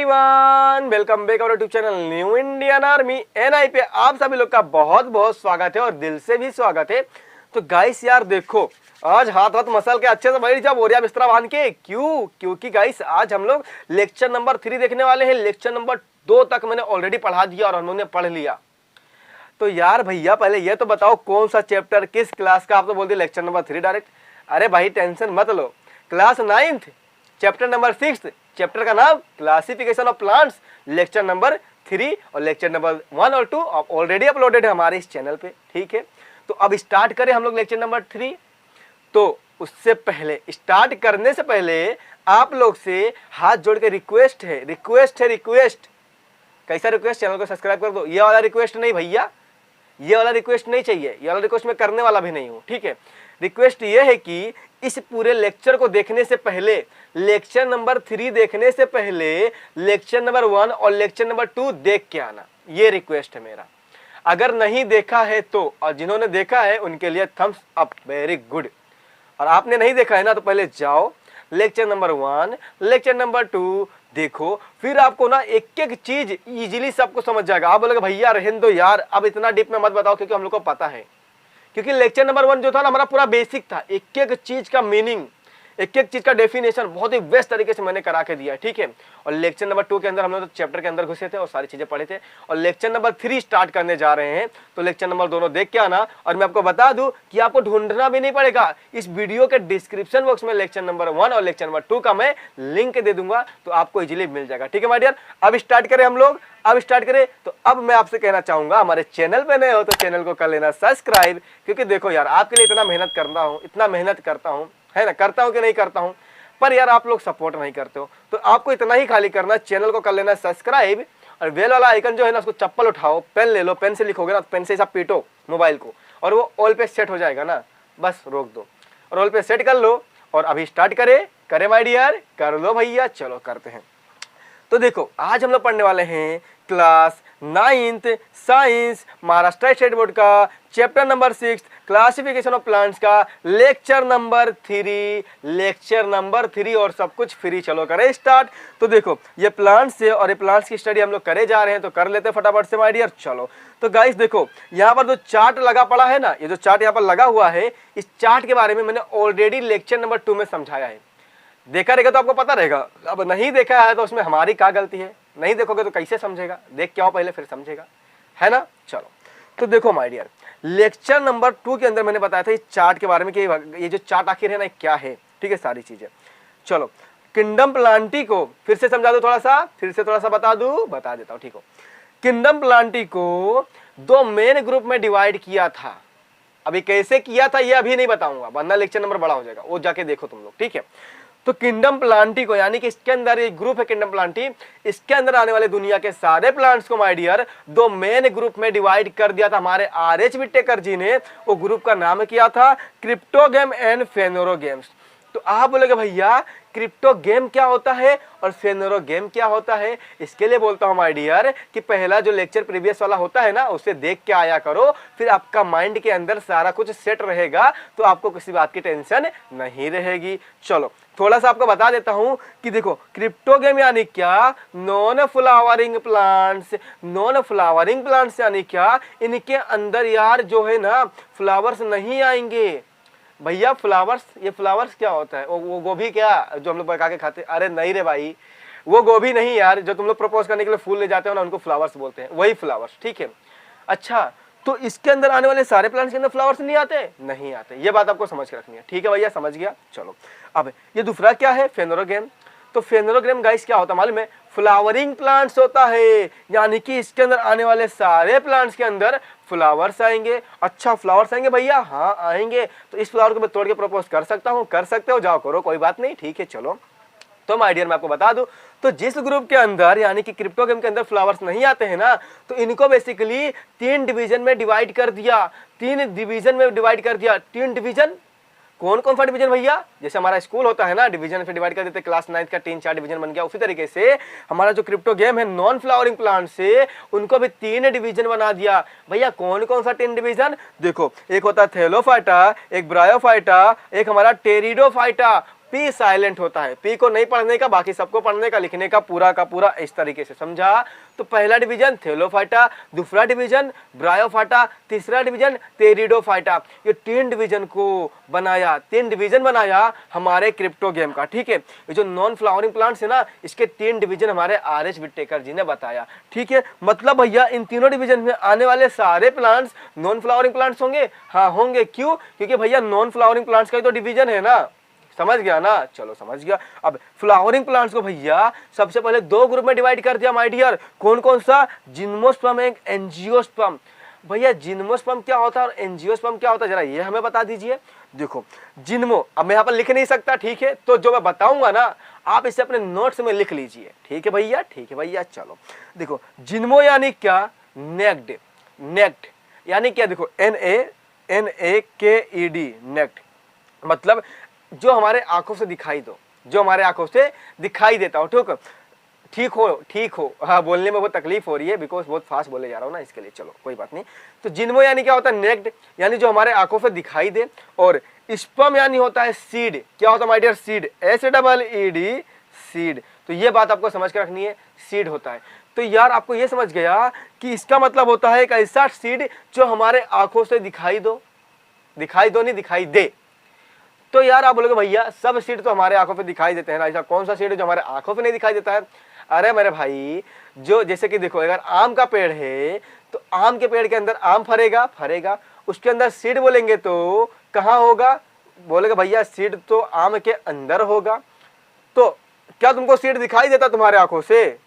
Everyone, welcome back our YouTube channel new Indian army NI पे आप सभी लोग का बहुत बहुत स्वागत है और दिल से भी स्वागत है। तो गाइस यार देखो, आज हाथ हाथ मसल के अच्छे से बैठ जाओ, बोरिया बिस्तरा बांध के। क्योंकि गाइस आज हम लोग लेक्चर नंबर 3 देखने वाले हैं। लेक्चर नंबर 2 तक मैंने ऑलरेडी पढ़ा दिया और उन्होंने पढ़ लिया। तो यार भैया पहले ये तो बताओ कौन सा चैप्टर किस क्लास का। आप तो बोल दिए लेक्चर नंबर 3 डायरेक्ट। अरे भाई टेंशन मत लो, class 9th chapter number 6, chapter का नाम classification of plants, lecture number 3 और लेक्चर नंबर 1 और 2 ऑलरेडी अपलोडेड है हमारे इस चैनल पे। ठीक है, तो अब स्टार्ट करें हम लोग लेक्चर नंबर 3। तो उससे पहले, स्टार्ट करने से पहले आप लोग से हाथ जोड़ के रिक्वेस्ट है। कैसा रिक्वेस्ट? चैनल को सब्सक्राइब कर दो। ये वाला रिक्वेस्ट नहीं भैया, ये वाला रिक्वेस्ट नहीं चाहिए, ये वाला रिक्वेस्ट मैं करने वाला भी नहीं हूँ। ठीक है, रिक्वेस्ट ये है कि इस पूरे लेक्चर को देखने से पहले, लेक्चर नंबर 3 देखने से पहले लेक्चर नंबर 1 और लेक्चर नंबर 2 देख के आना। ये रिक्वेस्ट है मेरा। अगर नहीं देखा है तो, और जिन्होंने देखा है उनके लिए थम्स अप, वेरी गुड। और आपने नहीं देखा है ना, तो पहले जाओ लेक्चर नंबर 1 लेक्चर नंबर 2 देखो, फिर आपको ना एक एक चीज इजीली सबको समझ जाएगा। आप बोलोगे भैया रहने दो यार, अब इतना डीप में मत बताओ, क्योंकि हम लोग को पता है। क्योंकि लेक्चर नंबर 1 जो था ना हमारा पूरा बेसिक था, एक एक चीज का मीनिंग, एक एक चीज का डेफिनेशन बहुत ही बेस्ट तरीके से मैंने करा के दिया है। ठीक है, और लेक्चर नंबर 2 के अंदर हम लोग तो चैप्टर के अंदर घुसे थे और सारी चीजें पढ़े थे। और लेक्चर नंबर 3 स्टार्ट करने जा रहे हैं, तो लेक्चर नंबर दोनों देख के आना। और मैं आपको बता दूं कि आपको ढूंढना भी नहीं पड़ेगा, इस वीडियो के डिस्क्रिप्शन बॉक्स में लेक्चर नंबर 1 और लेक्चर नंबर 2 का मैं लिंक दे दूंगा, तो आपको इजीली मिल जाएगा। ठीक है माय डियर, अब स्टार्ट करें हम लोग। अब स्टार्ट करें तो अब मैं आपसे कहना चाहूंगा, हमारे चैनल पे नए हो तो चैनल को कर लेना सब्सक्राइब। क्योंकि देखो यार, आपके लिए इतना मेहनत करता हूँ, इतना मेहनत करता हूँ, है ना, करता हूँ कि नहीं करता हूँ, पर यार आप लोग सपोर्ट नहीं करते हो। तो आपको इतना ही खाली करना, चैनल को कर लेना सब्सक्राइब और बेल वाला आइकन जो है ना, उसको चप्पल उठाओ, पेन ले लो, पेन से लिखोगे ना, पेन से ऐसा पीटो मोबाइल को और वो ऑल पे सेट हो जाएगा ना, बस रोक दो और ऑल पे सेट कर लो। और अभी स्टार्ट करें माय डियर, कर लो भैया, चलो करते हैं। तो देखो, आज हम लोग पढ़ने वाले हैं class 9th science Maharashtra state board का chapter number 6 classification of plants का लेक्चर नंबर 3 और सब कुछ फ्री। चलो करें स्टार्ट। तो देखो, ये प्लांट्स है और ये प्लांट्स की स्टडी हम लोग करे जा रहे हैं, तो कर लेते हैं फटाफट से माय डियर। चलो तो गाइस देखो, यहाँ पर जो चार्ट लगा पड़ा है ना, ये जो चार्ट यहाँ पर लगा हुआ है, इस चार्ट के बारे में मैंने ऑलरेडी लेक्चर नंबर 2 में समझाया है। देखा रहेगा तो आपको पता रहेगा, अब नहीं देखा है तो उसमें हमारी क्या गलती है। नहीं देखोगे तो कैसे समझेगा, देख के आओ पहले फिर समझेगा, है ना। चलो तो देखो माय डियर, लेक्चर नंबर 2 के अंदर मैंने बताया था इस चार्ट के बारे में कि ये जो चार्ट आखिर है ना क्या है। ठीक है, सारी चीजें। चलो, किंगडम प्लांटी को फिर से समझा दो, फिर से थोड़ा सा बता देता हूँ। ठीक हो, किंगडम प्लांटी को 2 मेन ग्रुप में डिवाइड किया था। अभी कैसे किया था ये अभी नहीं बताऊंगा, वरना लेक्चर नंबर बड़ा हो जाएगा, वो जाके देखो तुम लोग। ठीक है, तो किंगडम प्लांटी को, यानी कि इसके अंदर एक ग्रुप है किंगडम प्लांटी, इसके अंदर आने वाले दुनिया के सारे प्लांट्स को माय डियर 2 मेन ग्रुप में डिवाइड कर दिया था हमारे आर.एच. विटेकर जी ने। वो ग्रुप का नाम किया था क्रिप्टोगेम एंड फेनोरोगेम्स। तो आप बोलोगे भैया क्रिप्टोगेम क्या होता है और फेनोरोगेम क्या होता है? इसके लिए बोलता हूं माय डियर कि पहला जो लेक्चर प्रीवियस वाला होता है ना, उसे देख के आया करो, फिर आपका माइंड के अंदर सारा कुछ सेट रहेगा, तो आपको किसी बात की टेंशन नहीं रहेगी। चलो थोड़ा सा आपको बता देता हूं कि देखो, क्रिप्टोगेम यानी क्या, non flowering plants. Non flowering plants यानी क्या, इनके अंदर यार जो है ना फ्लावर्स नहीं आएंगे। भैया फ्लावर्स, ये फ्लावर्स क्या होता है? वो गोभी क्या जो हम लोग पका के खाते हैं? अरे नहीं रे भाई, वो गोभी नहीं यार, जो तुम लोग प्रपोज करने के लिए फूल ले जाते हो ना, उनको फ्लावर्स बोलते हैं, वही फ्लावर्स। ठीक है, अच्छा तो इसके अंदर आने वाले सारे प्लांट्स के अंदर फ्लावर्स नहीं आते? नहीं आते, ये बात आपको समझ के रखनी है। ठीक है भैया, समझ गया। चलो अब ये दूसरा क्या है, फेनोरोगेम। तो फेनोरोगेम गाइस क्या होता है मालूम है? फ्लावरिंग प्लांट्स होता है, यानी कि इसके अंदर आने वाले सारे प्लांट्स के अंदर फ्लावर्स आएंगे। अच्छा फ्लावर्स आएंगे भैया? हाँ आएंगे। तो इस फ्लावर को मैं तोड़ के प्रपोज कर सकता हूँ? कर सकते हो, जाओ करो, कोई बात नहीं। ठीक है, चलो तो माय डियर मैं आपको बता दूं, तो जिस ग्रुप के अंदर यानी कि क्रिप्टोगेम के अंदर फ्लावर्स नहीं आते हैं ना, तो इनको बेसिकली 3 डिवीजन में डिवाइड कर दिया। 3 डिवीजन में डिवाइड कर दिया। 3 डिवीजन, कौन कौन सा डिवीजन भैया? जैसे हमारा स्कूल होता है ना, डिवीजन से डिवाइड कर देते, क्लास 9th का 3-4 डिवीजन बन गया, उसी तरीके से हमारा जो क्रिप्टोगेम है नॉन फ्लावरिंग प्लांट से, उनको भी 3 डिवीजन बना दिया। भैया कौन कौन सा 3 डिवीजन? देखो, एक होता है थैलोफाइटा, एक ब्रायोफाइटा, एक हमारा टेरिडोफाइटा। पी साइलेंट होता है, पी को नहीं पढ़ने का, बाकी सबको पढ़ने का, लिखने का पूरा इस तरीके से, समझा। तो पहला डिवीजन थैलोफाइटा, दूसरा डिवीजन ब्रायोफाइटा, तीसरा डिवीजन टेरिडोफाइटा। ये 3 डिवीजन को बनाया, 3 डिवीजन बनाया हमारे क्रिप्टोगेम का, ठीक है। ये जो नॉन फ्लावरिंग प्लांट्स है ना, इसके 3 डिवीजन हमारे आर.एच. विटेकर जी ने बताया, ठीक है। मतलब भैया इन तीनों डिवीजन में आने वाले सारे प्लांट्स नॉन फ्लावरिंग प्लांट्स होंगे। हाँ होंगे, क्यों? क्योंकि भैया नॉन फ्लावरिंग प्लांट्स का ही तो डिवीजन है ना, समझ गया ना। चलो समझ गया। अब फ्लावरिंग प्लांट्स को भैया सबसे पहले 2 ग्रुप में डिवाइड कर दिया माय डियर। कौन कौन सा? जिम्नोस्पर्म, एक एंजियोस्पर्म। भैया जिम्नोस्पर्म क्या होता है और एंजियोस्पर्म क्या होता है, जरा ये हमें बता दीजिए। देखो जिम्नो, अब मैं यहाँ पर लिख नहीं सकता, ठीक है, तो जो मैं बताऊंगा ना आप इसे अपने नोट्स में लिख लीजिए, ठीक है भैया, ठीक है भैया। चलो देखो जिम्नो यानी क्या? नेक्ड, नेक्ड यानी क्या? देखो NAKED, नेक्ड मतलब जो हमारे आंखों से दिखाई दो, जो हमारे आंखों से दिखाई देता हो, ठीक हो, ठीक हो। हाँ बोलने में बहुत तकलीफ हो रही है बिकॉज बहुत फास्ट बोले जा रहा हूँ ना, इसके लिए चलो कोई बात नहीं। तो जिन्मो यानी क्या होता है? नेक्ड यानी जो हमारे आंखों से दिखाई दे, और स्पर्म यानी होता है सीड। क्या होता है my dear? Seed, SEED, seed. तो ये बात आपको समझ के रखनी है, सीड होता है। तो यार आपको ये समझ गया कि इसका मतलब होता है एक ऐसा सीड जो हमारे आंखों से दिखाई दो, नहीं दिखाई दे। तो यार आप बोलोगे भैया सब सीड तो हमारे आंखों पे दिखाई देते हैं ना, ऐसा कौन सा सीड है जो हमारे आंखों पे नहीं दिखाई देता है? अरे मेरे भाई, जो जैसे कि देखो अगर आम का पेड़ है तो आम के पेड़ के अंदर आम फरेगा, उसके अंदर सीड बोलेंगे तो कहाँ होगा? बोलेगा भैया सीड तो आम के अंदर होगा। तो क्या तुमको सीड दिखाई देता तुम्हारे आंखों से?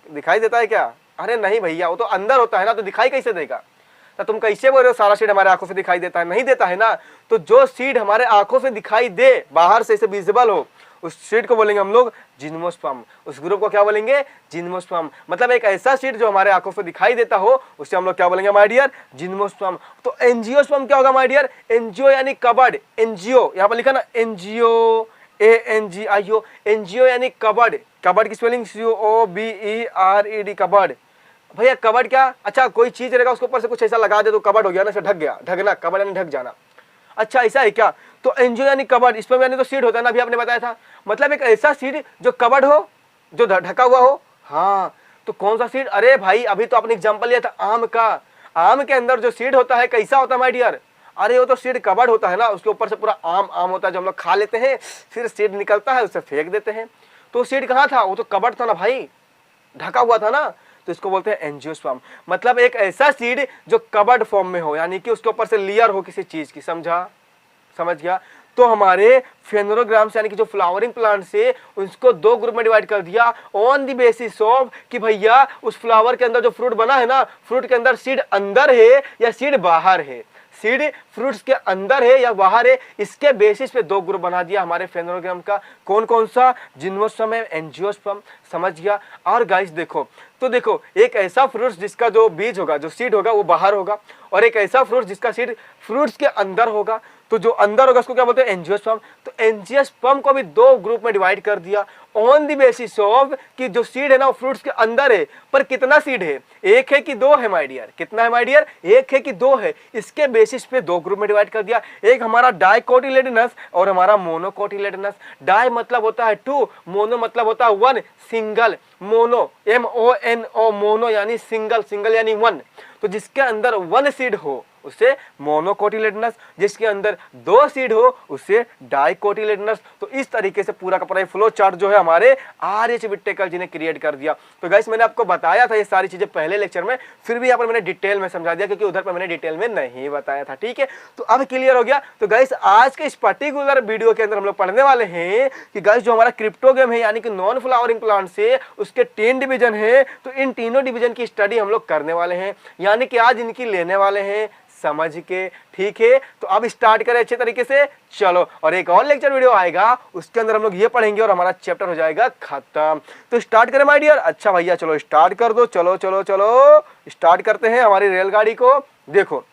दिखाई देता है क्या? अरे नहीं भैया, वो तो अंदर होता है ना, तो दिखाई कैसे देगा? तो तुम कैसे बोल रहे हो सारा सीड हमारे आंखों से दिखाई देता है? नहीं देता है ना। तो जो सीड हमारे आंखों से दिखाई दे, बाहर से इसे विजिबल हो, उस सीड को बोलेंगे हम लोग जिम्नोस्पर्म। उस ग्रुप को क्या बोलेंगे? जिम्नोस्पर्म। मतलब एक ऐसा सीड जो हमारे आंखों से दिखाई देता हो उसे हम लोग क्या बोलेंगे माय डियर? जिम्नोस्पर्म। तो एंजियोस्पर्म क्या होगा माय डियर? एंजियो यानी कबर्ड, एंजियो यहाँ पर लिखा ना, एंजियो, ANGIO, एंजियो यानी कबर्ड। कबर्ड की स्पेलिंग COBERED, कबर्ड। भैया कबर्ड क्या? अच्छा कोई चीज रहेगा उसके ऊपर से कुछ ऐसा लगा दे तो कबर्ड हो गया ना, ढक गया, ढकना, कबर्ड यानी ढक जाना। अच्छा ऐसा है क्या? तो एंजियो यानी कबर्ड, स्पर्म यानी तो सीड होता है ना, अभी आपने बताया था। मतलब एक ऐसा सीड जो कबर्ड हो, जो ढका हुआ हो। हाँ तो कौन सा सीड? अरे भाई अभी तो आपने एग्जांपल लिया था आम का। आम के अंदर जो सीड होता है कैसा होता है माय डियर? अरे वो तो सीड कबर्ड होता है ना, उसके ऊपर से पूरा आम होता है जो हम लोग खा लेते हैं, फिर सीड निकलता है उसे फेंक देते हैं। तो सीड कहाँ था? वो तो कबर्ड था ना भाई, ढका हुआ था ना, तो इसको बोलते हैं एंजियोस्पर्म। मतलब एक ऐसा सीड जो कबर्ड फॉर्म में हो, यानी कि उसके ऊपर से लेयर हो किसी चीज की, समझ गया। तो हमारे फेनोरोग्राम्स यानी कि जो फ्लावरिंग प्लांट्स है उसको 2 ग्रुप में डिवाइड कर दिया ऑन द बेसिस ऑफ कि भैया उस फ्लावर के अंदर जो फ्रूट बना है ना, फ्रूट के अंदर सीड अंदर है या सीड बाहर है, सीड फ्रूट्स के अंदर है या बाहर है, इसके बेसिस पे 2 ग्रुप बना दिया हमारे फेनोरोग्राम का। कौन कौन सा? जिम्नोस्पर्म है, एंजियोस्पर्म, समझ गया। और गाइस देखो, तो देखो एक ऐसा फ्रूट्स जिसका जो बीज होगा, जो सीड होगा वो बाहर होगा, और एक ऐसा फ्रूट्स जिसका सीड फ्रूट्स के अंदर होगा। तो जो अंदर होगा उसको क्या बोलते हैं? एंजियोस्पर्म। तो एंजियोस्पर्म को भी 2 ग्रुप में डिवाइड कर दिया ऑन द बेसिस ऑफ कि जो सीड है ना वो फ्रूट्स के अंदर है, पर कितना सीड है? 1 है कि 2 है माय डियर? कितना है माय डियर? 1 है कि 2 है? इसके बेसिस पे 2 ग्रुप में डिवाइड कर दिया। एक हमारा डाइकोटिलेडोनस और हमारा मोनोकोटिलेडोनस। डाई मतलब होता है 2, मोनो मतलब होता है 1, सिंगल, मोनो MONO, मोनो यानी सिंगल, सिंगल यानी 1। तो जिसके अंदर 1 सीड हो उसे मोनोकोटिलेडोनस, जिसके अंदर 2 सीड हो उसे डाइकोटिलेडोनस। तो इस तरीके से पूरा का पूरा फ्लो चार्ट जो है हमारे आर.एच. विटेकर जी ने क्रिएट कर दिया। तो गाइस मैंने आपको बताया था ये सारी चीजें पहले लेक्चर में, फिर भी यहाँ पर मैंने डिटेल में समझा दिया क्योंकि उधर पर मैंने डिटेल में नहीं बताया था, ठीक है। तो अब क्लियर हो गया। तो गाइस आज के इस पर्टिकुलर वीडियो के अंदर हम लोग पढ़ने वाले हैं कि गाइस जो हमारा क्रिप्टोगेम है यानी कि नॉन फ्लावरिंग प्लांट से उसके 3 डिवीजन है, तो इन तीनों डिवीजन की स्टडी हम लोग करने वाले हैं, यानी कि आज इनकी लेने वाले हैं समझ के, ठीक है। तो अब स्टार्ट करें अच्छे तरीके से, चलो। और एक और लेक्चर वीडियो आएगा उसके अंदर हम लोग ये पढ़ेंगे और हमारा चैप्टर हो जाएगा खत्म। तो स्टार्ट करें माय डियर। अच्छा भैया चलो स्टार्ट कर दो, चलो चलो चलो स्टार्ट करते हैं हमारी रेलगाड़ी को। देखो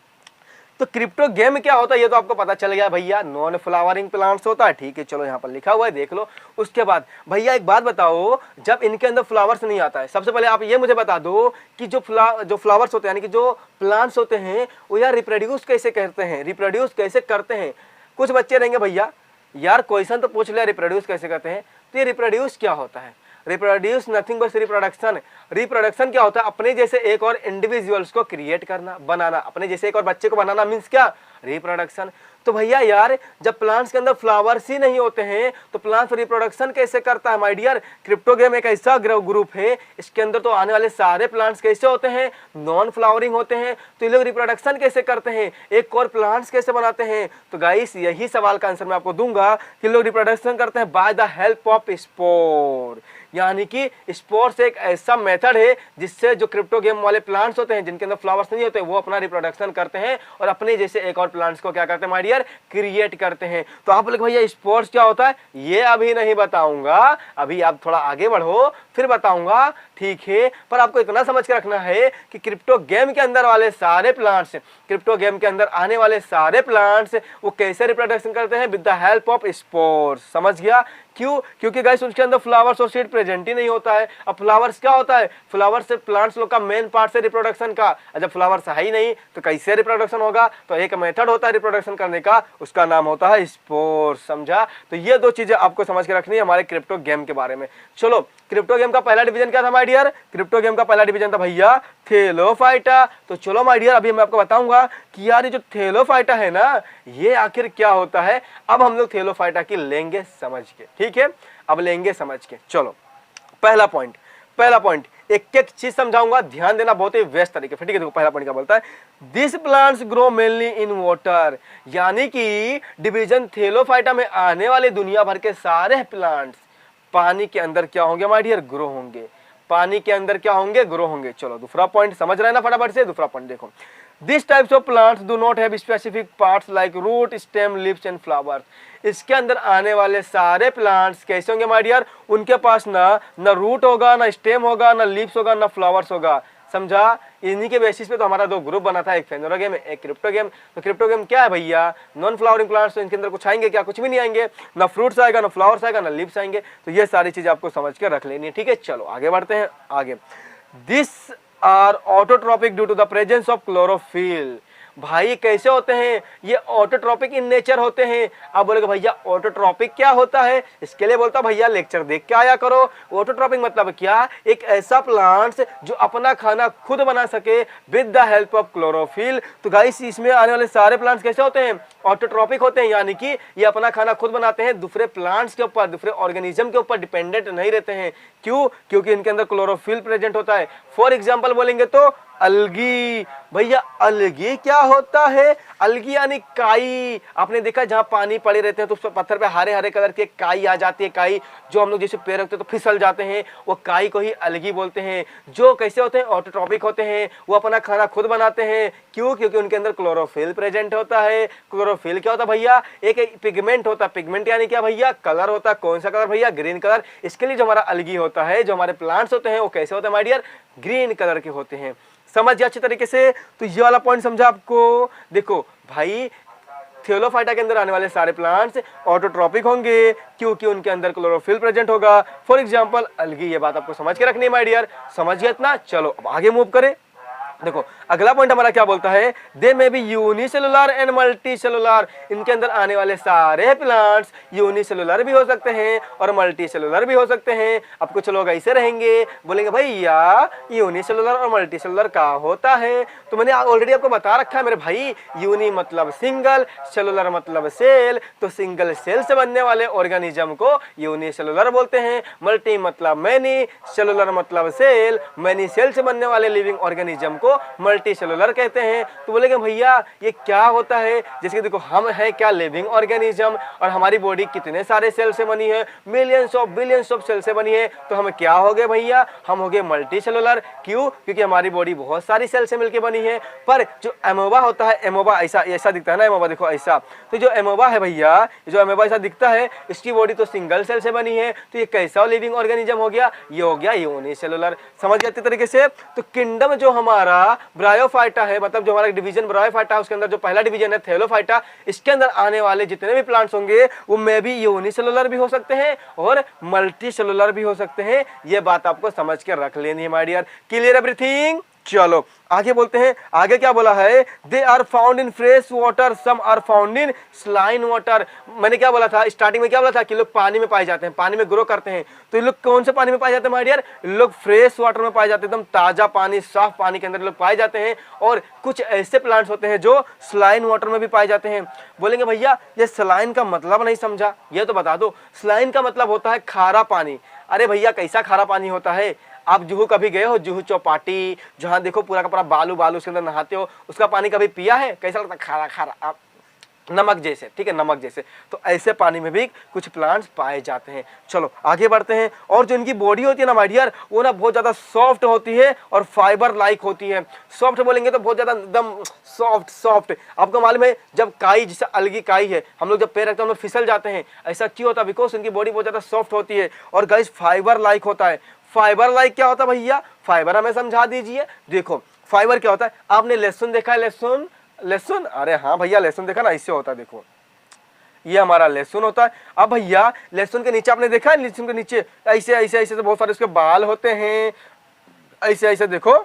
तो क्रिप्टो गेम क्या होता है ये तो आपको पता चल गया भैया, नॉन फ्लावरिंग प्लांट्स होता है, ठीक है। चलो यहाँ पर लिखा हुआ है देख लो। उसके बाद भैया एक बात बताओ, जब इनके अंदर फ्लावर्स नहीं आता है, सबसे पहले आप ये मुझे बता दो कि जो फ्लावर्स होते हैं यानी कि जो प्लांट्स होते हैं वो यार रिप्रोड्यूस कैसे करते हैं, रिप्रोड्यूस कैसे करते हैं। कुछ बच्चे रहेंगे भैया यार क्वेश्चन तो पूछ लिया रिप्रोड्यूस कैसे करते हैं, तो ये रिप्रोड्यूस क्या होता है? Reproduce nothing but reproduction. Reproduction क्या होता है? अपने जैसे एक और इंडिविजुअल्स को क्रिएट करना, बनाना, अपने जैसे एक और बच्चे को बनाना मीन्स क्या? रिप्रोडक्शन। तो भैया यार जब प्लांट्स के अंदर फ्लावर्स ही नहीं होते हैं तो प्लांट्स रिप्रोडक्शन कैसे करता है? माय डियर, क्रिप्टोगेम एक ऐसा ग्रुप है, इसके अंदर तो आने वाले सारे प्लांट्स कैसे होते हैं? नॉन फ्लावरिंग होते हैं। तो ये लोग रिप्रोडक्शन कैसे करते हैं? एक और प्लांट्स कैसे बनाते हैं? तो गाइस यही सवाल का आंसर मैं आपको दूंगा कि लोग रिप्रोडक्शन करते हैं by the help of spore, यानी कि स्पोर्स एक ऐसा मेथड है जिससे जो क्रिप्टोगेम वाले प्लांट्स होते हैं जिनके अंदर फ्लावर्स नहीं होते वो अपना रिप्रोडक्शन करते हैं और अपने जैसे एक और प्लांट्स को क्या करते हैं माय डियर? क्रिएट करते हैं। तो आप लोग भैया स्पोर्स क्या होता है ये अभी नहीं बताऊंगा, अभी आप थोड़ा आगे बढ़ो फिर बताऊंगा, ठीक है? पर आपको इतना समझ के रखना है कि क्रिप्टोगेम के अंदर वाले सारे प्लांट्स, क्रिप्टोगेम के अंदर आने वाले सारे प्लांट्स वो कैसे रिप्रोडक्शन करते हैं? With the help of spores. समझ गया? क्यों? क्योंकि गाइस उसके अंदर फ्लावर्स और सीड प्रेजेंट ही नहीं होता है। अब फ्लावर्स क्या होता है? फ्लावर्स से प्लांट्स लोग का मेन पार्ट से रिप्रोडक्शन का, जब फ्लावर्स है ही नहीं तो कैसे रिप्रोडक्शन होगा? तो एक मेथड होता है रिप्रोडक्शन करने का, उसका नाम होता है स्पोर्स। समझा? तो ये दो चीजें आपको समझ के रखनी है हमारे क्रिप्टोगेम के बारे में। चलो, क्रिप्टोगेम का पहला डिवीजन क्या था माय डियर? क्रिप्टोगेम का पहला डिवीजन था भैया थेलोफाइटा। तो चलो माय डियर अभी मैं आपको बताऊंगा कि यार ये जो थेलोफाइटा है ना ये आखिर क्या होता है। अब हम लोग थेलोफाइटा की लेंगे समझ के, ठीक है? अब लेंगे समझ के। चलो पहला पॉइंट एक एक चीज समझाऊंगा, ध्यान देना बहुत ही व्यस्त तरीके से, ठीक है? देखो पहला पॉइंट क्या बोलता है? This plants grow mainly in water, यानी कि डिवीजन थेलोफाइटा में आने वाले दुनिया भर के सारे प्लांट्स पानी के अंदर क्या होंगे माय डियर? ग्रो होंगे। पानी के अंदर क्या होंगे? ग्रो होंगे। चलो दूसरा पॉइंट समझ रहे हैं ना फटाफट से? दूसरा पॉइंट देखो, this types of plants do not have specific parts like root, stem, leaves and flowers. इसके अंदर आने वाले सारे प्लांट्स कैसे होंगे माय डियर? उनके पास ना रूट होगा, ना स्टेम होगा, ना लीव्स होगा, ना फ्लावर्स होगा। समझा? इन्हीं के बेसिस पे तो हमारा दो ग्रुप बना था, एक फेनोरोगेम एक क्रिप्टोगेम। तो क्रिप्टोगेम क्या है भैया? Non flowering plants. तो इनके अंदर कुछ आएंगे क्या? कुछ भी नहीं आएंगे, ना फ्रूट्स आएगा, ना फ्लावर्स आएगा, ना लीव्स आएंगे। तो ये सारी चीज आपको समझ के रख लेनी है, ठीक है? चलो आगे बढ़ते हैं। आगे, this are autotrophic due to the presence of chlorophyll. भाई कैसे होते हैं? ये ऑटोट्रॉपिक इन नेचर होते हैं। आप बोलेगे भैया ऑटोट्रॉपिक क्या होता है? इसके लिए बोलता भैया लेक्चर देख के आया करो। ऑटोट्रॉपिक मतलब क्या? एक ऐसा प्लांट्स जो अपना खाना खुद बना सके with the help of chlorophyll. तो गाइस इसमें आने वाले सारे प्लांट्स कैसे होते हैं? ऑटोट्रॉपिक होते हैं, यानी कि ये अपना खाना खुद बनाते हैं, दूसरे प्लांट्स के ऊपर, दूसरे ऑर्गेनिज्म के ऊपर डिपेंडेंट नहीं रहते हैं। क्यों? क्योंकि इनके अंदर क्लोरोफिल प्रेजेंट होता है। फॉर एग्जाम्पल बोलेंगे तो अलगी। भैया अलगी क्या होता है? अलगी यानी काई। आपने देखा जहां पानी पड़े रहते हैं तो उस पर पत्थर पे हरे हरे कलर की काई आ जाती है, काई जो हम लोग जैसे पैर रखते हैं तो फिसल जाते हैं, वो काई को ही अलगी बोलते हैं। जो कैसे होते हैं? ऑटोट्रॉपिक होते हैं, वो अपना खाना खुद बनाते हैं। क्यों? क्योंकि उनके अंदर क्लोरोफिल प्रेजेंट होता है। क्लोरोफिल क्या होता है भैया? एक पिगमेंट होता है। पिगमेंट यानी क्या भैया? कलर होता है। कौन सा कलर भैया? Green colour. इसके लिए जो हमारा अलगी होता है, जो हमारे प्लांट्स होते हैं वो कैसे होते हैं माय डियर? ग्रीन कलर के होते हैं। समझ गया अच्छे तरीके से? तो ये वाला पॉइंट समझा आपको? देखो भाई थेलोफाइटा के अंदर आने वाले सारे प्लांट्स ऑटोट्रॉपिक होंगे क्योंकि उनके अंदर क्लोरोफिल प्रेजेंट होगा। For example algae. ये बात आपको समझ के रखनी है माय डियर। समझ गया इतना? चलो अब आगे मूव करें। देखो अगला पॉइंट हमारा क्या बोलता है? They may be unicellular and multicellular. इनके अंदर आने वाले सारे प्लांट्स यूनिसेलुलर भी हो सकते हैं और मल्टी सेलुलर भी हो सकते हैं। अब कुछ लोग ऐसे रहेंगे बोलेंगे भैया यूनिसेलुलर और मल्टी सेलुलर क्या होता है? तो मैंने ऑलरेडी आपको बता रखा है मेरे भाई। यूनि मतलब सिंगल, सेलुलर मतलब सेल। तो सिंगल सेल से बनने वाले ऑर्गेनिज्म को यूनिसेलुलर बोलते हैं। मल्टी मतलब मैनी, सेलुलर मतलब सेल। मैनी सेल से बनने वाले लिविंग ऑर्गेनिज्म को मल्टी सेलुलर कहते हैं। तो बोलेंगे भैया ये क्या होता है? जैसे कि देखो हम है क्या? Living organism. और हमारी बॉडी कितने सारे सेल से बनी है? Millions of billions of cell से बनी है। तो हम क्या हो गए भैया? हम हो गए मल्टी सेलुलर। क्यों? क्योंकि हमारी बॉडी बहुत सारी सेल से मिलकर बनी है। पर जो एमोबा होता है, एमोबा ऐसा दिखता है ना, एमोबा देखो ऐसा। तो जो एमोबा है भैया, जो एमोबा ऐसा दिखता है, इसकी बॉडी तो सिंगल सेल से बनी है। तो ये कैसा लिविंग ऑर्गेनिज्म हो गया? ये हो गया यूनिसेलुलर। समझ गए अच्छे तरीके से? तो किंगडम जो हमारा ब्रायोफाइटा है, मतलब जो हमारा डिवीजन ब्रायोफाइटा है, उसके अंदर जो पहला डिवीजन है थेलोफाइटा, इसके अंदर आने वाले जितने भी प्लांट्स होंगे वो मे भी यूनिसेलुलर भी हो सकते हैं और मल्टी सेलुलर भी हो सकते हैं। ये बात आपको समझ के रख लेनी है माय डियर। Clear everything? चलो आगे बोलते हैं, आगे क्या बोला है, they are found in fresh water, some are found in saline water. मैंने क्या बोला था स्टार्टिंग में, क्या बोला था कि लोग पानी में पाए जाते हैं, पानी में ग्रो करते हैं। तो ये लोग कौन से पानी में पाए जाते हैं माय डियर, लोग फ्रेश वाटर में पाए जाते हैं, एकदम ताजा पानी, साफ पानी के अंदर लोग पाए जाते हैं। और कुछ ऐसे प्लांट्स होते हैं जो स्लाइन वाटर में भी पाए जाते हैं। बोलेंगे भैया ये स्लाइन का मतलब नहीं समझा, ये तो बता दो। स्लाइन का मतलब होता है खारा पानी। अरे भैया कैसा खारा पानी होता है, आप जुहू कभी गए हो, जुहू चौपाटी, जहां देखो पूरा का पूरा बालू बालू, उसके अंदर नहाते हो, उसका पानी कभी पिया है, कैसा लगता है, खारा खारा, आप नमक जैसे, ठीक है, नमक जैसे। तो ऐसे पानी में भी कुछ प्लांट्स पाए जाते हैं। चलो आगे बढ़ते हैं। और जो इनकी बॉडी होती है ना माय डियर, वो ना बहुत ज्यादा सॉफ्ट होती है और फाइबर लाइक होती है। सॉफ्ट बोलेंगे तो बहुत ज्यादा एकदम सॉफ्ट सॉफ्ट। आपको मालूम है जब काई, जैसे अलगी काई है, हम लोग जब पैर रखते हैं हम लोग फिसल जाते हैं, ऐसा क्यों होता है, बिकॉज इनकी बॉडी बहुत ज्यादा सॉफ्ट होती है। और गाइस फाइबर लाइक होता है। फाइबर लाइक क्या होता है भैया, फाइबर हमें समझा दीजिए। देखो फाइबर क्या होता है, आपने लहसुन देखा है, लहसुन, लहसुन, अरे हाँ भैया लहसुन देखा ना, इससे होता है। देखो ये हमारा लहसुन होता है। अब भैया लहसुन के नीचे आपने देखा है, लहसुन के नीचे ऐसे ऐसे ऐसे तो बहुत सारे उसके बाल होते हैं, ऐसे ऐसे देखो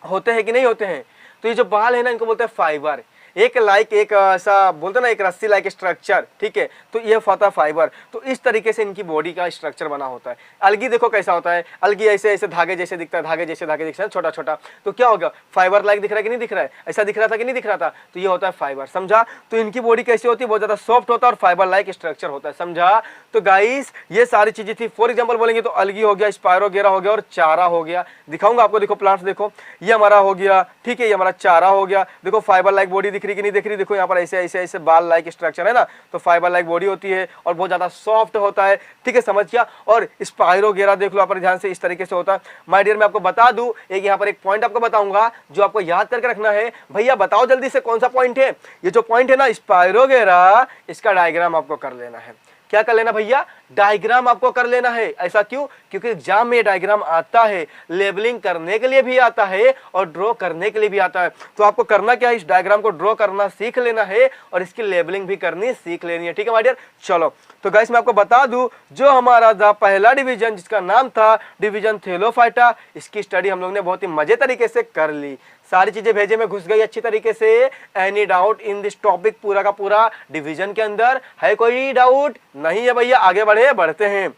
होते हैं कि नहीं होते हैं। तो ये जो बाल है ना, इनको बोलते हैं फाइबर। एक लाइक, एक ऐसा बोलते हैं ना, एक रस्सी लाइक स्ट्रक्चर, ठीक है, तो ये होता है फाइबर। तो इस तरीके से इनकी बॉडी का स्ट्रक्चर बना होता है। अलगी देखो कैसा होता है, अलगी ऐसे ऐसे धागे जैसे दिखता है, धागे जैसे धागे दिखता है, छोटा छोटा। तो क्या होगा, फाइबर लाइक दिख रहा है कि नहीं दिख रहा है, ऐसा दिख रहा था कि नहीं दिख रहा था, तो ये होता है फाइबर। समझा। तो इनकी बॉडी कैसी होती है, बहुत ज्यादा सॉफ्ट होता है और फाइबर लाइक स्ट्रक्चर होता है। समझा। तो गाइस ये सारी चीजें थी। फॉर एग्जाम्पल बोलेंगे तो अलगी हो गया, स्पायरोगेरा हो गया और चारा हो गया। दिखाऊंगा आपको, देखो प्लांट्स देखो, ये हमारा हो गया, ठीक है, ये हमारा चारा हो गया। देखो फाइबर लाइक बॉडी दिख रही कि नहीं दिख रही, देखो यहाँ पर ऐसे ऐसे ऐसे बाल लाइक स्ट्रक्चर है ना, तो फाइबर लाइक बॉडी होती है और बहुत ज्यादा सॉफ्ट होता है, ठीक है, समझ गया। और स्पायरोगेरा देख लो यहाँ पर ध्यान से, इस तरीके से होता है। माय डियर मैं आपको बता दूं, एक यहाँ पर एक पॉइंट आपको बताऊंगा जो आपको याद करके रखना है। भैया बताओ जल्दी से कौन सा पॉइंट है, ये जो पॉइंट है ना स्पायरोगेरा, इसका डायग्राम आपको कर लेना है। क्या कर लेना भैया, डायग्राम आपको कर लेना है। ऐसा क्यों, क्योंकि एग्जाम में डायग्राम आता है, लेबलिंग करने के लिए भी आता है और ड्रॉ करने के लिए भी आता है। तो आपको करना क्या है, इस डायग्राम को ड्रॉ करना सीख लेना है और इसकी लेबलिंग भी करनी सीख लेनी है, ठीक है माय डियर। चलो तो गाइस मैं आपको बता दूं, जो हमारा था पहला डिवीजन जिसका नाम था डिवीजन थैलोफाइटा, इसकी स्टडी हम लोग ने बहुत ही मजे तरीके से कर ली। सारी चीजें भेजे में घुस गई अच्छी तरीके से। Any doubt in this topic, पूरा का पूरा डिवीजन के अंदर है, कोई डाउट नहीं है भैया। आगे बढ़ते हैं।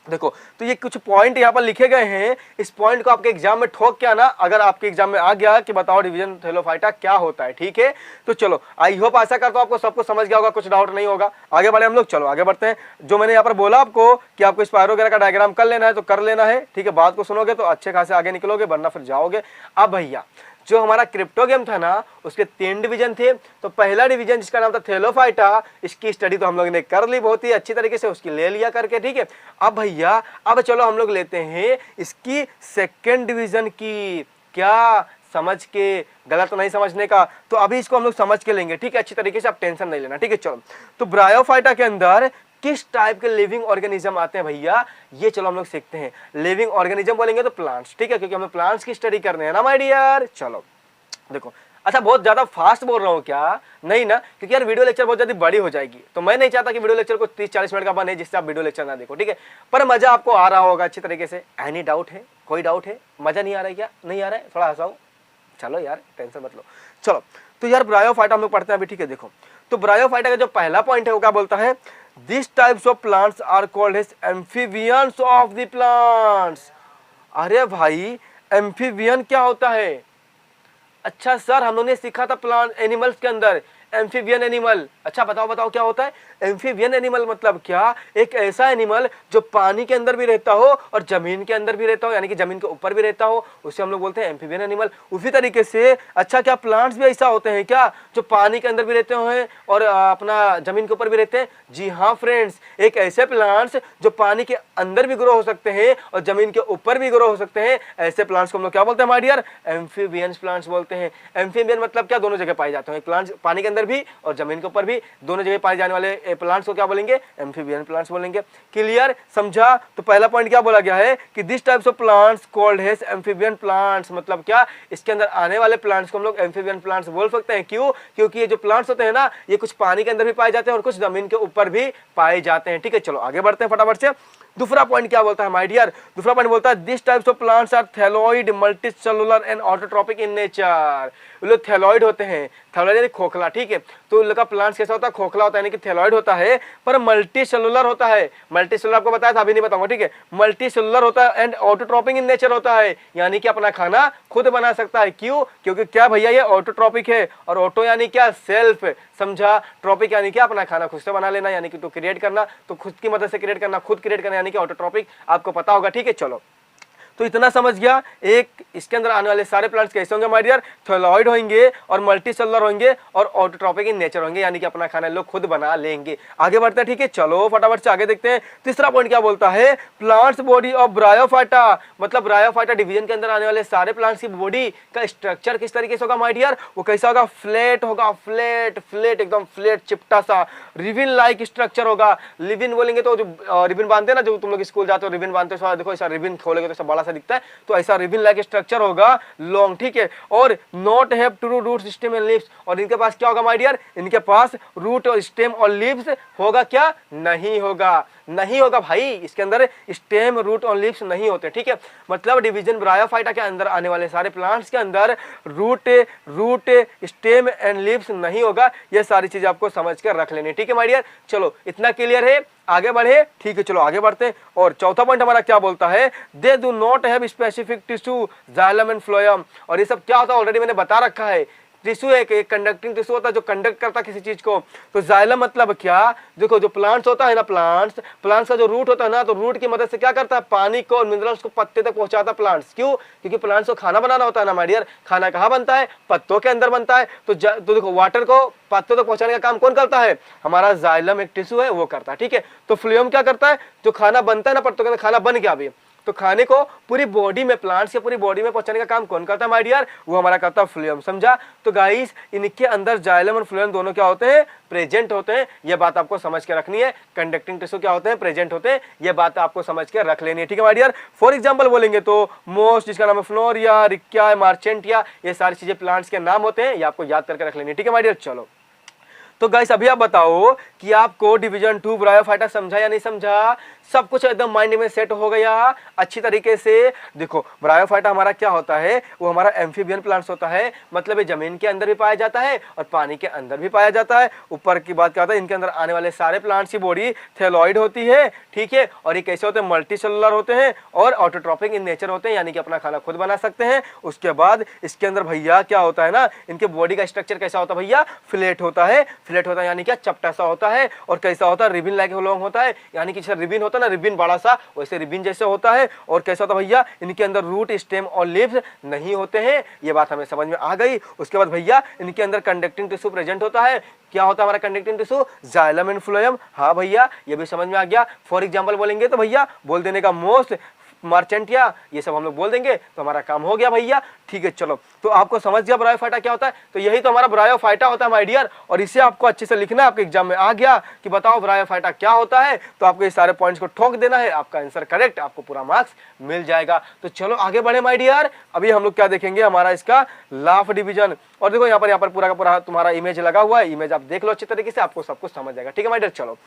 देखो तो ये कुछ पॉइंट यहाँ पर लिखे गए हैं, इस पॉइंट को आपके एग्जाम में ठोक के आना, अगर आपके एग्जाम में आ गया कि बताओ डिवीजन थैलोफाइटा क्या होता है, ठीक है। तो चलो आई होप आशा करता हूं आपको सबको समझ गया होगा, कुछ डाउट नहीं होगा। आगे बढ़े हम लोग, चलो आगे बढ़ते हैं। जो मैंने यहाँ पर बोला आपको कि आपको स्पायरोगेरा का डायग्राम कर लेना है तो कर लेना है, ठीक है। बात को सुनोगे तो अच्छे खासे आगे निकलोगे, वरना फिर जाओगे। अब भैया जो हमारा क्रिप्टोगेम था ना, उसके 3 डिवीजन थे। तो पहला डिवीजन जिसका नाम था थैलोफाइटा, इसकी स्टडी तो हम लोग ने कर ली बहुत ही अच्छी तरीके से, उसकी ले लिया करके, ठीक है। अब भैया अब चलो हम लोग लेते हैं इसकी सेकेंड डिवीजन की। क्या समझ के, गलत नहीं समझने का, तो अभी इसको हम लोग समझ के लेंगे, ठीक है, अच्छी तरीके से, आप टेंशन नहीं लेना, ठीक है। चलो तो ब्रायोफाइटा के अंदर किस टाइप के लिविंग ऑर्गेनिज्म आते हैं भैया, ये चलो हम लोग सीखते हैं। लिविंग ऑर्गेनिज्म बोलेंगे तो प्लांट्स, ठीक है, क्योंकि हमें प्लांट्स की स्टडी करने हैं ना माय डियर। चलो देखो, अच्छा बहुत ज्यादा फास्ट बोल रहा हूँ क्या, नहीं ना, क्योंकि यार वीडियो लेक्चर बहुत ज्यादा बड़ी हो जाएगी, तो मैं नहीं चाहता कि वीडियो लेक्चर को 30-40 मिनट का बने जिससे आप वीडियो लेक्चर ना देखो, ठीक है। पर मजा आपको आ रहा होगा अच्छी तरीके से। एनी डाउट है, कोई डाउट है, मजा नहीं आ रहा है क्या, नहीं आ रहा है, थोड़ा हंसाओ, चलो यार टेंशन मत लो। चलो तो यार ब्रायोफाइटा हम लोग पढ़ते हैं अभी, ठीक है। देखो तो ब्रायोफाइटा का जो पहला पॉइंट है वो क्या बोलता है, this types of plants are called as amphibians of the plants. अरे भाई एम्फीबियन क्या होता है, अच्छा सर हम लोगों ने सीखा था प्लांट एनिमल्स के अंदर एम्फीबियन एनिमल। अच्छा बताओ बताओ क्या होता है एम्फीबियन एनिमल, मतलब क्या, एक ऐसा एनिमल जो पानी के अंदर भी रहता हो और जमीन के अंदर भी रहता हो, यानी कि जमीन के ऊपर भी रहता हो, उसे हम लोग बोलते हैं एम्फीबियन एनिमल। उसी तरीके से अच्छा क्या प्लांट्स भी ऐसा होते हैं क्या, जो पानी के अंदर भी रहते हैं और अपना जमीन के ऊपर भी रहते हैं। जी हाँ फ्रेंड्स, एक ऐसे प्लांट्स जो पानी के अंदर भी ग्रो हो सकते हैं और जमीन के ऊपर भी ग्रो हो सकते हैं, ऐसे प्लांट्स को हम लोग क्या बोलते हैं माय डियर, एम्फीबियन प्लांट्स बोलते हैं। एम्फीबियन मतलब क्या, दोनों जगह पाए जाते हैं, प्लांट्स पानी के अंदर भी और जमीन के ऊपर भी, दोनों जगह पाए जाने वाले प्लांट्स को क्या बोलेंगे, एम्फीबियन प्लांट्स बोलेंगे। क्लियर, समझा। तो पहला पॉइंट क्या बोला गया है कि this types of plants called as amphibian plants, मतलब क्या, इसके अंदर आने वाले प्लांट्स को हम लोग एम्फीबियन प्लांट्स बोल सकते हैं। क्यों, क्योंकि ये जो प्लांट्स होते हैं ना, ये कुछ पानी के अंदर भी पाए जाते हैं और कुछ जमीन के ऊपर भी पाए जाते हैं, ठीक है। चलो आगे बढ़ते हैं फटाफट से। दूसरा पॉइंट क्या बोलता है माय डियर, दूसरा पॉइंट बोलता है this types of plants are thalloid, multicellular and autotrophic in nature. ये लोग थैलॉइड होते हैं, थैलॉइड यानी खोखला, ठीक है। तो इन लोग का प्लांट्स कैसा होता है, खोखला होता है, यानी कि थैलॉइड होता है, पर मल्टी सेलुलर होता है। मल्टी सेलुलर आपको बताया था, अभी नहीं बताऊंगा, ठीक है। मल्टी सेलुलर होता है एंड ऑटोट्रॉपिक इन नेचर होता है, यानी कि अपना खाना खुद बना सकता है। क्यों? क्योंकि क्या भैया ये ऑटोट्रॉपिक है, और ऑटो यानी क्या, सेल्फ, समझा। ट्रॉपिक यानी क्या, अपना खाना खुद से बना लेना, यानी कि तो क्रिएट करना, तो खुद की मदद से क्रिएट करना, खुद क्रिएट करना, यानी कि ऑटोट्रॉपिक, आपको पता होगा, ठीक है। चलो, तो इतना समझ गया। एक, इसके अंदर आने वाले सारे प्लांट्स कैसे होंगे माय डियर, थैलॉइड होंगे और मल्टीसेलुलर होंगे और ऑटोट्रॉपिक इन नेचर होंगे, यानी कि अपना खाना लोग खुद बना लेंगे। आगे बढ़ते हैं, ठीक है। चलो फटाफट से आगे देखते हैं। तीसरा पॉइंट क्या बोलता है, प्लांट्स बॉडी ऑफ ब्रायोफाइटा, मतलब ब्रायोफाइटा डिवीजन के अंदर आने वाले सारे प्लांट्स की बॉडी का स्ट्रक्चर किस तरीके से होगा माय डियर, वो कैसा होगा, फ्लैट होगा, फ्लैट फ्लैट एकदम फ्लैट, चिपटा सा, रिबिन लाइक स्ट्रक्चर होगा। रिबिन बोलेंगे तो जो रिबिन बांधते हैं ना, जो तुम लोग स्कूल जाते हो रिबिन बांधते हो, देखो ऐसा रिबिन खोलेगे तो ऐसा बड़ा सा दिखता है, तो ऐसा रिबिन लाइक स्ट्रक्चर होगा, लॉन्ग, ठीक है। और not have to root system and leaves, और इनके पास क्या होगा माय डियर, इनके पास रूट और स्टेम और लीव्स होगा क्या, नहीं होगा, नहीं होगा भाई, इसके अंदर स्टेम, रूट और लीव्स नहीं होते, ठीक है। मतलब डिवीजन ब्रायोफाइटा के अंदर आने वाले सारे प्लांट्स के अंदर रूट स्टेम एंड लीव्स नहीं होगा। ये सारी चीजें आपको समझ कर रख लेनी, ठीक है माय डियर। चलो, इतना क्लियर है, आगे बढ़े, ठीक है। चलो आगे बढ़ते हैं। और चौथा पॉइंट हमारा क्या बोलता है, they do not have specific tissue, xylem and phloem. और ये सब क्या होता है ऑलरेडी मैंने बता रखा है। टिश्यू एक कंडक्टिंग टिश्यू होता है जो कंडक्ट करता है किसी चीज को। तो जाइलम मतलब क्या, देखो जो प्लांट्स होता है ना, प्लांट्स का जो रूट होता है ना, तो रूट की मदद से क्या करता है, पानी को और मिनरल्स को पत्ते तक पहुंचाता है प्लांट्स। क्यों? क्योंकि प्लांट्स को खाना बनाना होता है ना माय डियर। खाना कहाँ बनता है, पत्तों के अंदर बनता है। तो देखो वाटर को पत्तों तक पहुंचाने का काम कौन करता है, हमारा जाइलम एक टिश्यू है वो करता है, ठीक है। तो फ्लोएम क्या करता है, जो खाना बनता है ना पत्तों के अंदर, खाना बन गया अभी, तो खाने को पूरी बॉडी में, प्लांट्स के पूरी बॉडी में पहुंचाने का काम कौन करता है माय डियर, वो हमारा करता है फ्लोएम, समझा। तो गाइस इनके अंदर जाइलम और फ्लोएम दोनों क्या होते हैं, प्रेजेंट होते हैं। ये बात आपको समझ के रखनी है। कंडक्टिंग टिश्यू क्या होते हैं, प्रेजेंट होते हैं। ये बात आपको समझ के रख लेनी है, ठीक है माय डियर। फॉर एग्जांपल बोलेंगे तो मोस्ट, जिसका नाम है फ्लोरिया, रिक्या, मार्चेंटिया, ये सारी चीजें प्लांट्स के नाम होते हैं। ये आपको याद करके रख लेनी है, ठीक है माय डियर। चलो, तो गाइस अभी आप बताओ कि आपको डिवीजन 2 ब्रायोफाइटा समझा या नहीं समझा, सब कुछ एकदम माइंड में सेट हो गया अच्छी तरीके से। देखो ब्रायोफाइटा हमारा क्या होता है, वो हमारा एम्फीबियन प्लांट्स होता है, मतलब ये जमीन के अंदर भी पाया जाता है और पानी के अंदर भी पाया जाता है। ऊपर की बात क्या होता है, इनके अंदर आने वाले सारे प्लांट्स की बॉडी थैलॉइड होती है, ठीक है। और ये कैसे होते हैं, मल्टी सेलुलर होते हैं और ऑटोट्रॉपिक इन नेचर होते हैं, यानी कि अपना खाना खुद बना सकते हैं। उसके बाद इसके अंदर भैया क्या होता है ना, इनके बॉडी का स्ट्रक्चर कैसा होता है भैया, फ्लैट होता है। फ्लैट होता है यानी क्या, चपटा सा होता है। और कैसा होता है, रिबिन लाइक लॉन्ग होता है, यानी कि जैसे रिबिन होता है ना, रिबिन बड़ा सा, वैसे रिबिन जैसे होता है। और कैसा होता है भैया, इनके अंदर रूट, स्टेम और लीव्स नहीं होते हैं। ये बात हमें समझ में आ गई। उसके बाद भैया इनके अंदर कंडक्टिंग टिश्यू प्रेजेंट होता है। क्या होता है हमारा conducting tissue, xylem and phloem. हाँ भैया, ये भी समझ में आ गया। फॉर एग्जांपल बोलेंगे तो भैया बोल देने का मोस्ट, मार्चेंटिया, ये सब हम लोग बोल देंगे तो हमारा काम हो गया भैया, ठीक है। चलो, तो आपको समझ गया ब्रायोफाइटा क्या होता है। तो यही तो हमारा ब्रायोफाइटा होता है माय डियर। और इसे आपको अच्छे से लिखना है, आपके एग्जाम में आ गया कि बताओ ब्रायोफाइटा क्या होता है। तो आपको ये सारे पॉइंट्स को ठोक देना है, आपका आंसर करेक्ट, आपको पूरा मार्क्स मिल जाएगा। तो चलो आगे बढ़े माय डियर। अभी हम लोग क्या देखेंगे, हमारा इसका लाफ डिवीजन। और देखो यहाँ पर पूरा का पूरा तुम्हारा इमेज लगा हुआ है, इमेज आप देख लो अच्छी तरीके से, आपको सब कुछ समझ जाएगा, ठीक है माय डियर। चलो,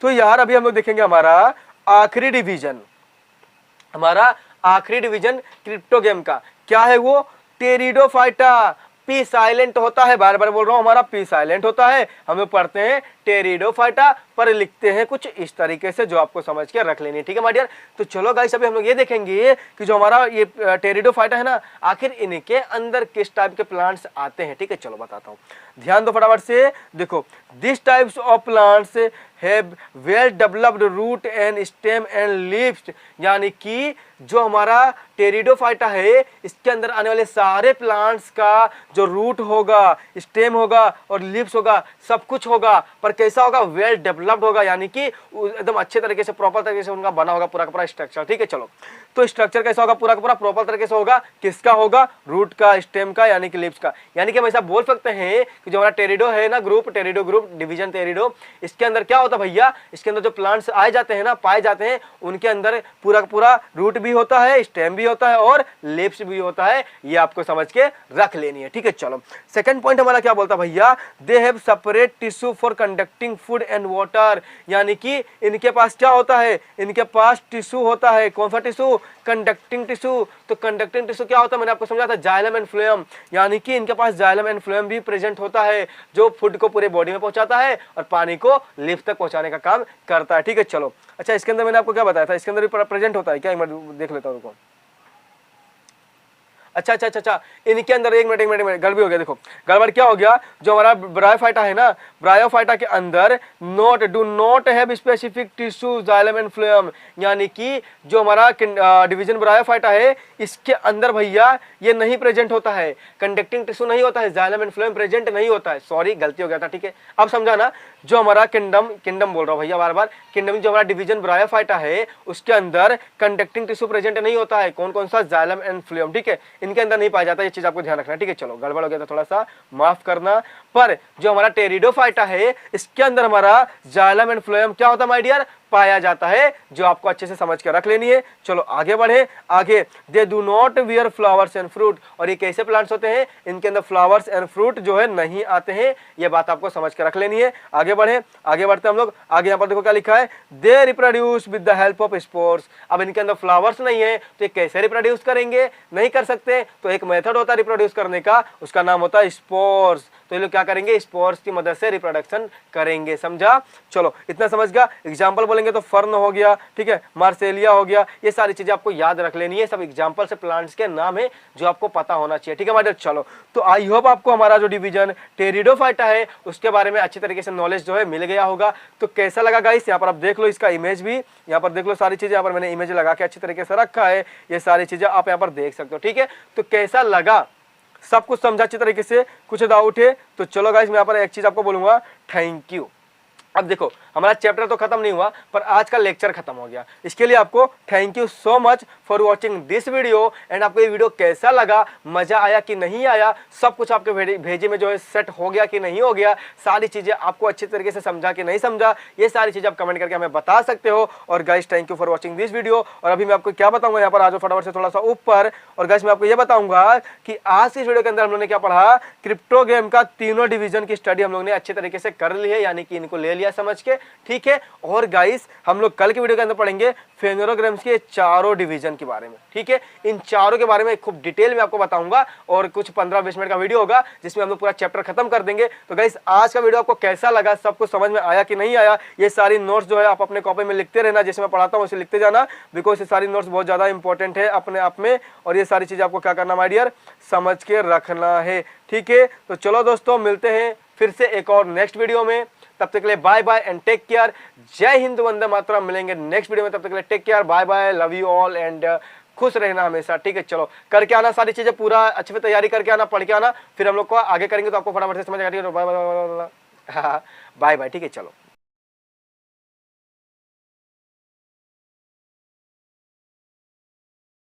तो यार अभी हम लोग देखेंगे हमारा आखिरी डिवीजन, हमारा आखिरी डिवीजन क्रिप्टोगेम का। क्या है वो, टेरिडोफाइटा। पी साइलेंट होता है, बार बार बोल रहा हूं, हमारा पी साइलेंट होता है। हम लोग पढ़ते हैं टेरिडोफाइटा, पर लिखते हैं कुछ इस तरीके से, जो आपको समझ के रख लेनी है, ठीक है माय डियर। तो चलो गाइस अभी हम लोग ये देखेंगे कि जो हमारा ये टेरिडोफाइटा है ना, आखिर इनके अंदर किस टाइप के प्लांट्स आते हैं, ठीक है। चलो बताता हूँ, ध्यान दो फटाफट से। देखो, this types of plants have well developed root and stem and leaves, यानी कि जो हमारा टेरिडोफाइटा है, इसके अंदर आने वाले सारे प्लांट्स का जो रूट होगा, स्टेम होगा और लीव्स होगा, सब कुछ होगा, पर कैसा होगा, वेल डेवलप्ड होगा, यानी कि एकदम अच्छे तरीके से, प्रॉपर तरीके से उनका बना होगा पूरा का पूरा स्ट्रक्चर, ठीक है। चलो, तो स्ट्रक्चर कैसा होगा, पूरा का पूरा प्रॉपर तरीके से होगा। किसका होगा, रूट का, स्टेम का, यानी कि लीव्स का। यानी कि हम ऐसा बोल सकते हैं कि जो हमारा टेरिडो है ना, ग्रुप, टेरिडो ग्रुप, डिवीजन टेरिडो, इसके अंदर क्या होता है भैया, इसके अंदर जो प्लांट्स आए जाते हैं ना, पाए जाते हैं, उनके अंदर पूरा का पूरा रूट भी होता है, स्टेम भी भी होता है और लिप्स भी होता है, ये आपको समझ के रख लेनी है। ठीक है, चलो सेकंड पॉइंट हमारा क्या बोलता है भैया, they have separate tissue for conducting food and water, यानी कि इनके पास क्या होता है, इनके पास टिश्यू होता है। कौन सा टिश्यू, कंडक्टिंग टिश्यू। तो कंडक्टिंग टिश्यू क्या होता है, मैंने आपको समझा था, जाइलम एंड फ्लोएम, यानी कि इनके पास जाइलम एंड फ्लोएम भी प्रेजेंट होता है, जो फूड को पूरे बॉडी में पहुंचाता है और पानी को लिप्स तक पहुंचाने का काम करता है। ठीक है, चलो अच्छा, इसके अंदर मैंने आपको क्या बताया था, इसके अंदर भी प्रेजेंट होता है क्या, एक मिनट देख लेता हूं रुको। अच्छा अच्छा अच्छा अच्छा, इनके अंदर एक मिनट गड़बड़ी हो गया। देखो गड़बड़ क्या हो गया, जो हमारा ब्रायोफाइटा है ना, ब्रायोफाइटा के अंदर do not have specific tissue xylem and phloem, यानी कि जो हमारा डिवीजन ब्रायोफाइटा है इसके अंदर भैया ये नहीं प्रेजेंट होता है, कंडक्टिंग टिश्यू नहीं होता है, जाइलम एंड फ्लोएम प्रेजेंट नहीं होता है। सॉरी गलती हो गया था। ठीक है, अब समझा ना, जो हमारा किंगडम बोल रहा हूं भैया बार बार, किंगडम जो हमारा डिवीजन ब्रायोफाइटा है उसके अंदर कंडक्टिंग टिश्यू प्रेजेंट नहीं होता है। कौन कौन सा, जाइलम एंड फ्लोएम। ठीक है, इनके अंदर नहीं पाया जाता, ये चीज आपको ध्यान रखना। ठीक है, चलो गड़बड़ हो गया था थोड़ा सा, माफ करना। पर जो हमारा टेरिडोफाइटा है इसके अंदर हमारा जाइलम एंड फ्लोएम क्या होता है माय डियर, पाया जाता है, जो आपको अच्छे से समझ के रख लेनी है। चलो आगे बढ़े, आगे they do not wear flowers and fruit, और ये कैसे प्लांट्स होते हैं, इनके अंदर फ्लावर्स एंड फ्रूट जो है नहीं आते हैं, ये बात आपको समझ के रख लेनी है। आगे बढ़े, आगे बढ़ते हम लोग, आगे यहाँ पर देखो क्या लिखा है, they reproduce with the help of spores. अब इनके अंदर फ्लावर्स नहीं है तो ये कैसे रिप्रोड्यूस करेंगे, नहीं कर सकते, तो एक मेथड होता है रिप्रोड्यूस करने का, उसका नाम होता है स्पोर्स। तो ये लोग क्या करेंगे, स्पोर्स की मदद से रिप्रोडक्शन करेंगे, समझा। चलो इतना समझ गया, एग्जाम्पल बोलेंगे तो फर्न हो गया, ठीक है, मार्सेलिया हो गया, ये सारी चीजें आपको याद रख लेनी है। सब एग्जाम्पल से प्लांट्स के नाम है जो आपको पता होना चाहिए। ठीक है माय डियर, चलो तो आई होप आपको हमारा जो डिवीजन टेरिडोफाइटा है उसके बारे में अच्छी तरीके से नॉलेज जो है मिल गया होगा। तो कैसा लगा गाइस, यहाँ पर आप देख लो इसका इमेज भी, यहाँ पर देख लो सारी चीजें, यहाँ पर मैंने इमेज लगा के अच्छी तरीके से रखा है, ये सारी चीजें आप यहाँ पर देख सकते हो। ठीक है, तो कैसा लगा, सब कुछ समझा अच्छी तरीके से, कुछ डाउट है तो चलो गाइस मैं यहाँ पर एक चीज आपको बोलूंगा, थैंक यू। अब देखो हमारा चैप्टर तो खत्म नहीं हुआ पर आज का लेक्चर खत्म हो गया, इसके लिए आपको thank you so much for watching this video. And आपको ये वीडियो कैसा लगा, मजा आया कि नहीं आया, सब कुछ आपके भेजे में जो है सेट हो गया कि नहीं हो गया, सारी चीजें आपको अच्छी तरीके से समझा कि नहीं समझा, ये सारी चीजें आप कमेंट करके हमें बता सकते हो। और guys thank you for watching this video. और अभी मैं आपको क्या बताऊंगा, यहाँ पर आज फटाफट से थोड़ा सा ऊपर, और गाइस मैं आपको ये बताऊंगा कि आज इस वीडियो के अंदर हम लोग ने क्या पढ़ा, क्रिप्टोग्राम का तीनों डिवीजन की स्टडी हम लोग ने अच्छे तरीके से कर ली है, यानी कि इनको ले लिया समझ के। ठीक है, और गाइस हम लोग कल के वीडियो के अंदर पढ़ेंगे फेनोग्राम्स के चारों डिवीजन के बारे में। ठीक है, इन चारों के बारे में खूब डिटेल में आपको बताऊंगा, और कुछ 15-20 मिनट का वीडियो होगा जिसमें हम लोग पूरा चैप्टर खत्म कर देंगे। तो गाइस आज का वीडियो आपको कैसा लगा, सब कुछ समझ में आया कि नहीं आया, ये सारी नोट्स जो है आप अपने कॉपी में लिखते रहना, जैसे मैं पढ़ाता हूँ उसे लिखते जाना, बिकॉज ये सारी नोट्स बहुत ज्यादा इंपॉर्टेंट है अपने आप में, और ये सारी चीजें आपको क्या करना माय डियर, समझ के रखना है। ठीक है, तो चलो दोस्तों मिलते हैं फिर से एक और नेक्स्ट वीडियो में, तब तक के लिए bye bye and take care. जय हिंद, वंदे मातरम। मिलेंगे नेक्स्ट वीडियो में, तब तक के लिए take care, bye bye, love you all and खुश रहना हमेशा। ठीक है, चलो करके आना सारी चीजें, पूरा अच्छे से तैयारी करके आना, पढ़ के आना, फिर हम लोग को आगे करेंगे तो आपको फटाफट से समझ आएगा। बाय बाय बाय बाय, ठीक है चलो।